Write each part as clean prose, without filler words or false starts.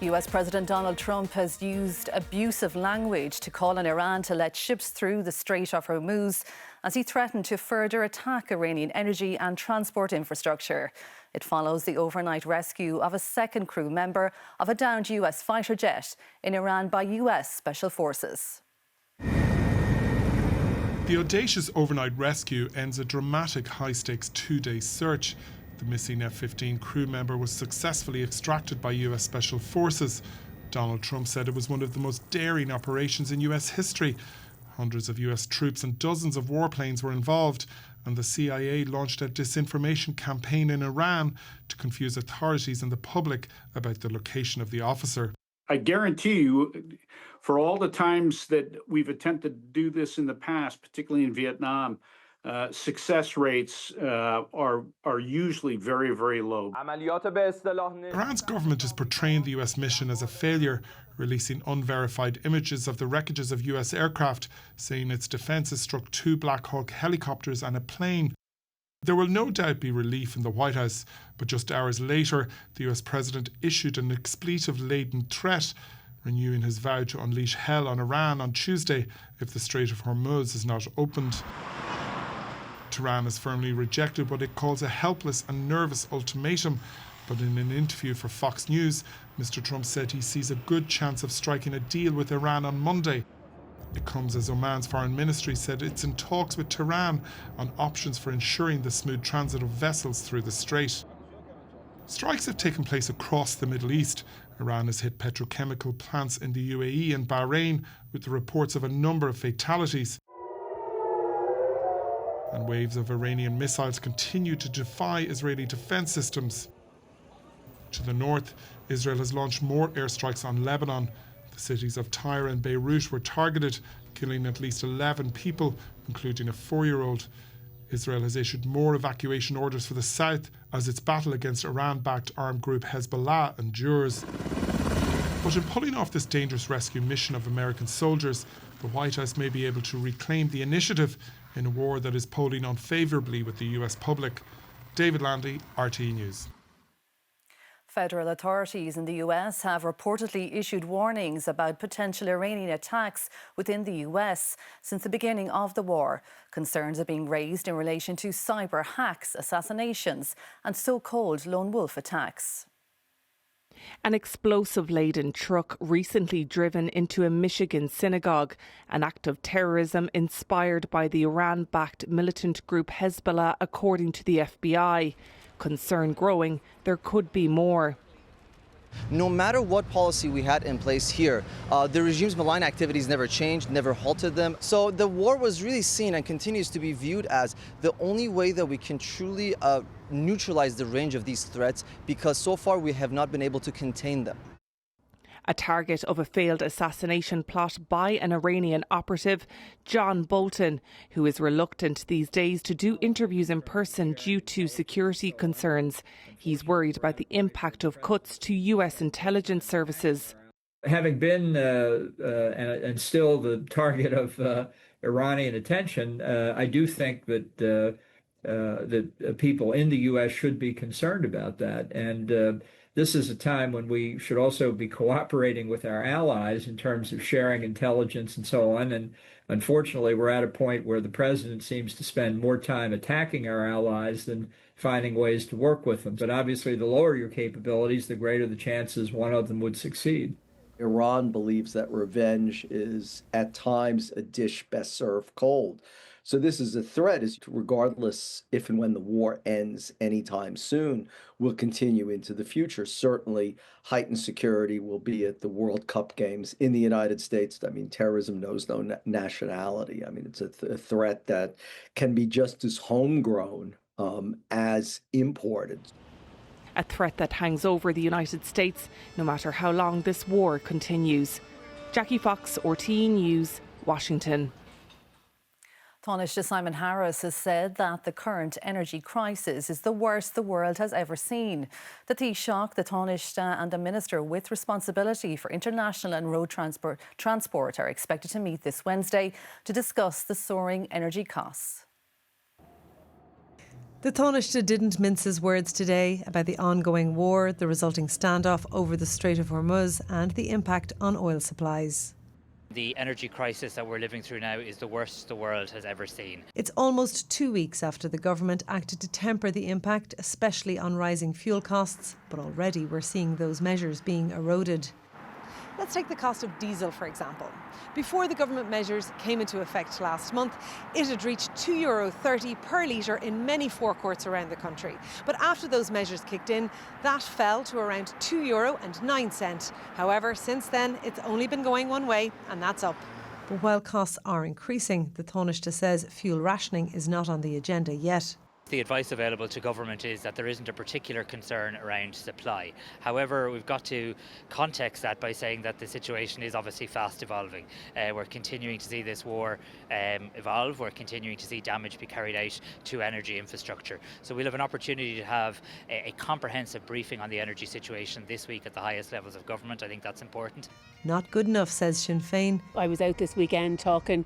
US President Donald Trump has used abusive language to call on Iran to let ships through the Strait of Hormuz as he threatened to further attack Iranian energy and transport infrastructure. It follows the overnight rescue of a second crew member of a downed US fighter jet in Iran by US Special Forces. The audacious overnight rescue ends a dramatic high-stakes two-day search. The missing F-15 crew member was successfully extracted by US Special Forces. Donald Trump said it was one of the most daring operations in US history. Hundreds of US troops and dozens of warplanes were involved, and the CIA launched a disinformation campaign in Iran to confuse authorities and the public about the location of the officer. I guarantee you, for all the times that we've attempted to do this in the past, particularly in Vietnam, success rates are usually very, very low. Iran's government is portraying the US mission as a failure, releasing unverified images of the wreckages of US aircraft, saying its defences struck 2 Black Hawk helicopters and a plane. There will no doubt be relief in the White House, but just hours later, the US president issued an expletive-laden threat, renewing his vow to unleash hell on Iran on Tuesday if the Strait of Hormuz is not opened. Tehran has firmly rejected what it calls a helpless and nervous ultimatum, but in an interview for Fox News, Mr. Trump said he sees a good chance of striking a deal with Iran on Monday. It comes as Oman's foreign ministry said it's in talks with Tehran on options for ensuring the smooth transit of vessels through the strait. Strikes have taken place across the Middle East. Iran has hit petrochemical plants in the UAE and Bahrain, with the reports of a number of fatalities. And waves of Iranian missiles continue to defy Israeli defense systems. To the north, Israel has launched more airstrikes on Lebanon. The cities of Tyre and Beirut were targeted, killing at least 11 people, including a 4-year-old. Israel has issued more evacuation orders for the south as its battle against Iran-backed armed group Hezbollah endures. But in pulling off this dangerous rescue mission of American soldiers, the White House may be able to reclaim the initiative in a war that is polling unfavourably with the US public. David Landy, RTE News. Federal authorities in the US have reportedly issued warnings about potential Iranian attacks within the US since the beginning of the war. Concerns are being raised in relation to cyber hacks, assassinations, and so-called lone wolf attacks. An explosive-laden truck recently driven into a Michigan synagogue, an act of terrorism inspired by the Iran-backed militant group Hezbollah, according to the FBI. Concern growing, there could be more. No matter what policy we had in place here, the regime's malign activities never changed, never halted them. So the war was really seen and continues to be viewed as the only way that we can truly neutralize the range of these threats, because so far we have not been able to contain them. A target of a failed assassination plot by an Iranian operative, John Bolton, who is reluctant these days to do interviews in person due to security concerns. He's worried about the impact of cuts to US intelligence services. Having been and still the target of Iranian attention, I do think that people in the US should be concerned about that. And this is a time when we should also be cooperating with our allies in terms of sharing intelligence and so on. And unfortunately, we're at a point where the president seems to spend more time attacking our allies than finding ways to work with them. But obviously, the lower your capabilities, the greater the chances one of them would succeed. Iran believes that revenge is at times a dish best served cold. So this is a threat, regardless if and when the war ends anytime soon, will continue into the future. Certainly, heightened security will be at the World Cup games in the United States. I mean, terrorism knows no nationality. I mean, it's a threat that can be just as homegrown as imported. A threat that hangs over the United States, no matter how long this war continues. Jackie Fox, RTE News, Washington. Taoiseach Simon Harris has said that the current energy crisis is the worst the world has ever seen. The Taoiseach, the Taoiseach and the Minister with responsibility for international and road transport are expected to meet this Wednesday to discuss the soaring energy costs. The Taoiseach didn't mince his words today about the ongoing war, the resulting standoff over the Strait of Hormuz and the impact on oil supplies. The energy crisis that we're living through now is the worst the world has ever seen. It's almost 2 weeks after the government acted to temper the impact, especially on rising fuel costs, but already we're seeing those measures being eroded. Let's take the cost of diesel, for example. Before the government measures came into effect last month, it had reached €2.30 per litre in many forecourts around the country. But after those measures kicked in, that fell to around €2.09. However, since then, it's only been going one way, and that's up. But while costs are increasing, the Taoiseach says fuel rationing is not on the agenda yet. The advice available to government is that there isn't a particular concern around supply. However, we've got to context that by saying that the situation is obviously fast evolving. We're continuing to see this war evolve. We're continuing to see damage be carried out to energy infrastructure. So we'll have an opportunity to have a comprehensive briefing on the energy situation this week at the highest levels of government. I think that's important. Not good enough, says Sinn Féin. I was out this weekend talking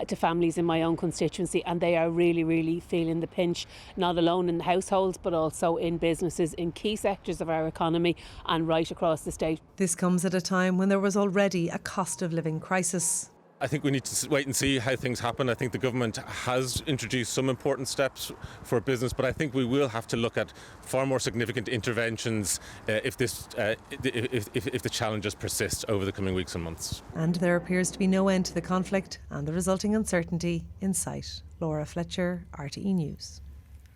to families in my own constituency, and they are really, really feeling the pinch, not alone in the households, but also in businesses in key sectors of our economy and right across the state. This comes at a time when there was already a cost of living crisis. I think we need to wait and see how things happen. I think the government has introduced some important steps for business, but I think we will have to look at far more significant interventions if the challenges persist over the coming weeks and months. And there appears to be no end to the conflict and the resulting uncertainty in sight. Laura Fletcher, RTE News.